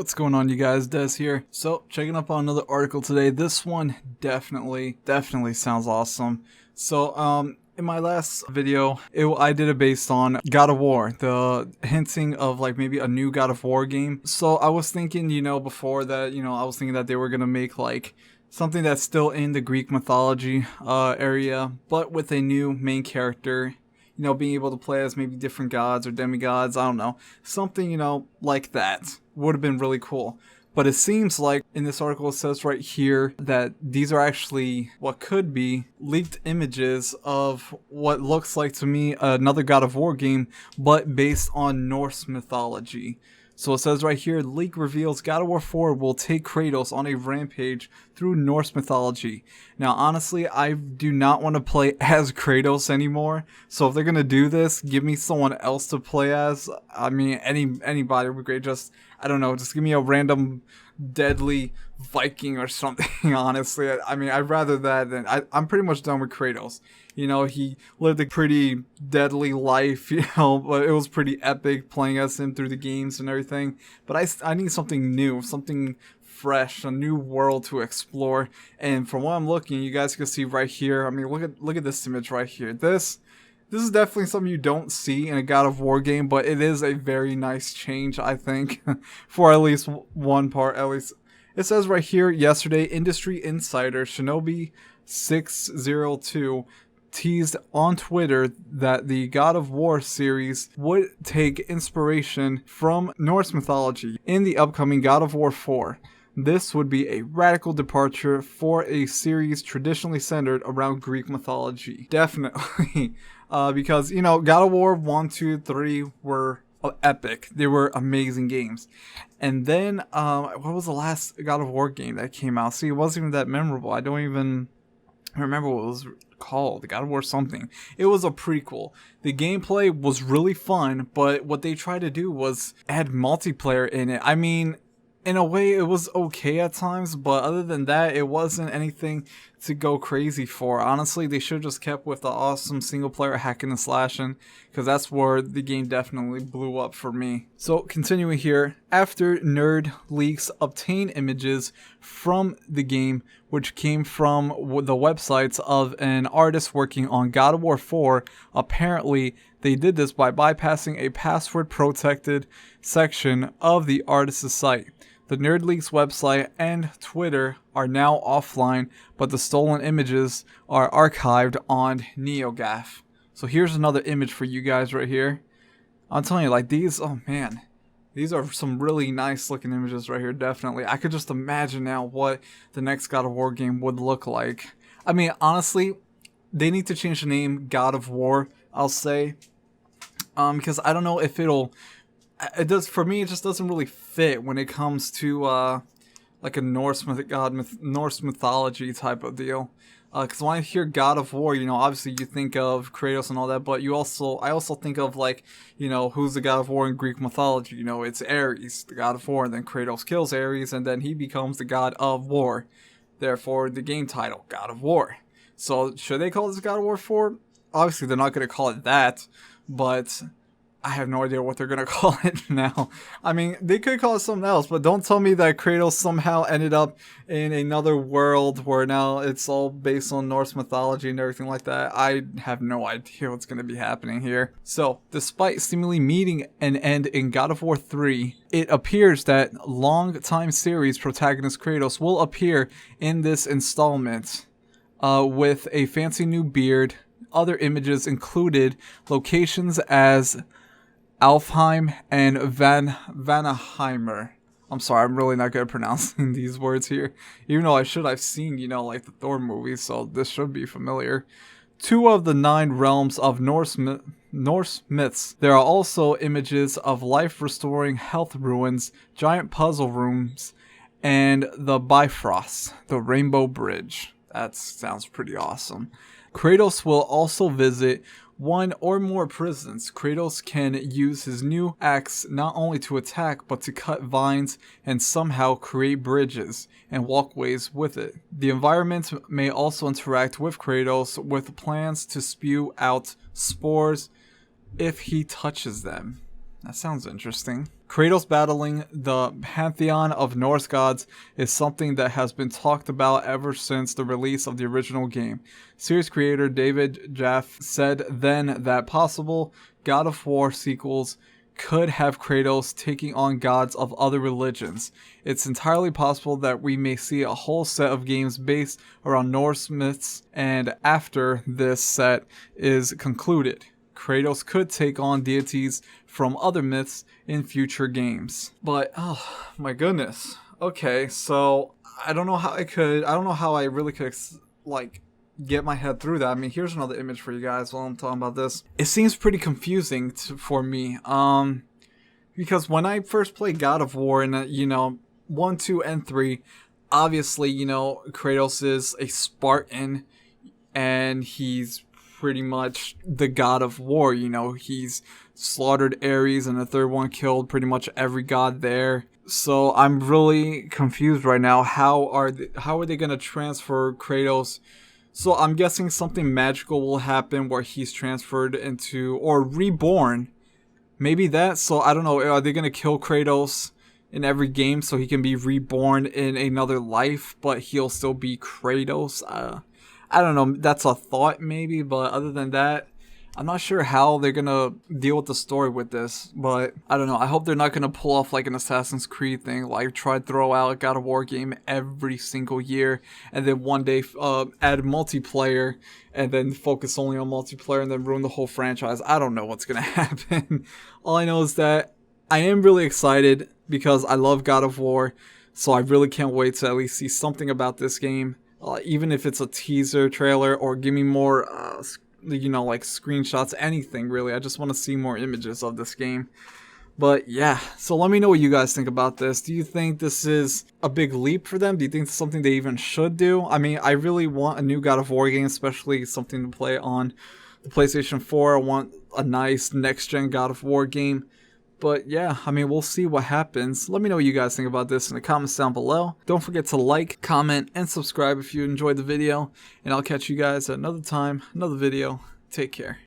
What's going on, you guys? Des here. So, checking up on another article today. This one definitely sounds awesome. So, in my last video, I did it based on God of War, the hinting of like maybe a new God of War game. So I was thinking, before that, I was thinking that they were gonna make like something that's still in the Greek mythology area, but with a new main character. Being able to play as maybe different gods or demigods, I don't know. Something, like that would have been really cool. But it seems like in this article it says right here that these are actually what could be leaked images of what looks like to me another God of War game, but based on Norse mythology. So it says right here, leak reveals God of War 4 will take Kratos on a rampage through Norse mythology. Now, honestly, I do not want to play as Kratos anymore. So if they're going to do this, give me someone else to play as. I mean, anybody would be great. I don't know, just give me a random deadly Viking or something, honestly. I mean, I'd rather that than... I'm pretty much done with Kratos. He lived a pretty deadly life, but it was pretty epic playing as him through the games and everything. But I need something new, something fresh, a new world to explore. And from what I'm looking, you guys can see right here, I mean, look at this image right here. This is definitely something you don't see in a God of War game, but it is a very nice change, I think, for at least one part, at least. It says right here, yesterday, industry insider Shinobi 602 teased on Twitter that the God of War series would take inspiration from Norse mythology in the upcoming God of War 4. This would be a radical departure for a series traditionally centered around Greek mythology. Definitely. Because, God of War 1, 2, 3 were epic. They were amazing games. And then, what was the last God of War game that came out? See, it wasn't even that memorable. I don't even remember what it was called. God of War something. It was a prequel. The gameplay was really fun, but what they tried to do was add multiplayer in it. I mean, in a way, it was okay at times, but other than that, it wasn't anything to go crazy for. Honestly, they should have just kept with the awesome single-player hacking and slashing, because that's where the game definitely blew up for me. So, continuing here, after Nerd Leaks obtained images from the game, which came from the websites of an artist working on God of War 4, apparently they did this by bypassing a password-protected section of the artist's site. The NerdLeaks website and Twitter are now offline, but the stolen images are archived on NeoGAF. So here's another image for you guys right here. I'm telling you, like these, oh man, these are some really nice looking images right here, definitely. I could just imagine now what the next God of War game would look like. I mean, honestly, they need to change the name God of War, I'll say. Because I don't know if it does, for me, it just doesn't really fit when it comes to like a Norse mythology type of deal. Because when I hear God of War, obviously you think of Kratos and all that, but I also think of like, who's the God of War in Greek mythology? It's Ares, the God of War, and then Kratos kills Ares, and then he becomes the God of War. Therefore, the game title, God of War. So, should they call this God of War 4? Obviously, they're not going to call it that, but I have no idea what they're going to call it now. I mean, they could call it something else, but don't tell me that Kratos somehow ended up in another world where now it's all based on Norse mythology and everything like that. I have no idea what's going to be happening here. So, despite seemingly meeting an end in God of War 3, it appears that long-time series protagonist Kratos will appear in this installment with a fancy new beard. Other images included locations as Alfheim and Vanaheimer. I'm sorry, I'm really not good at pronouncing these words here. Even though I've seen, like the Thor movies, so this should be familiar. 2 of the 9 realms of Norse myths. There are also images of life-restoring health ruins, giant puzzle rooms, and the Bifrost, the Rainbow Bridge. That sounds pretty awesome. Kratos will also visit 1 or more prisons. Kratos can use his new axe not only to attack, but to cut vines and somehow create bridges and walkways with it. The environment may also interact with Kratos with plans to spew out spores if he touches them. That sounds interesting. Kratos battling the pantheon of Norse gods is something that has been talked about ever since the release of the original game. Series creator David Jaffe said then that possible God of War sequels could have Kratos taking on gods of other religions. It's entirely possible that we may see a whole set of games based around Norse myths, and after this set is concluded, Kratos could take on deities from other myths in future games. But, oh my goodness. Okay, so I don't know how I really could, like, get my head through that. I mean, here's another image for you guys while I'm talking about this. It seems pretty confusing for me. Because when I first played God of War in, 1, 2, and 3, obviously, Kratos is a Spartan and he's pretty much the god of war. He's slaughtered Ares, and the third one killed pretty much every god there. So I'm really confused right now. How are they going to transfer Kratos? So I'm guessing something magical will happen where he's transferred into, or reborn. Maybe that. So I don't know. Are they going to kill Kratos in every game so he can be reborn in another life, but he'll still be Kratos? I don't know, that's a thought maybe, but other than that, I'm not sure how they're gonna deal with the story with this, but I don't know. I hope they're not gonna pull off like an Assassin's Creed thing, like try to throw out a God of War game every single year, and then one day add multiplayer, and then focus only on multiplayer, and then ruin the whole franchise. I don't know what's gonna happen. All I know is that I am really excited because I love God of War, so I really can't wait to at least see something about this game. Even if it's a teaser trailer, or give me more, like screenshots, anything really. I just want to see more images of this game. But yeah, so let me know what you guys think about this. Do you think this is a big leap for them? Do you think it's something they even should do? I mean, I really want a new God of War game, especially something to play on the PlayStation 4. I want a nice next-gen God of War game. But yeah, I mean, we'll see what happens. Let me know what you guys think about this in the comments down below. Don't forget to like, comment, and subscribe if you enjoyed the video. And I'll catch you guys at another time, another video. Take care.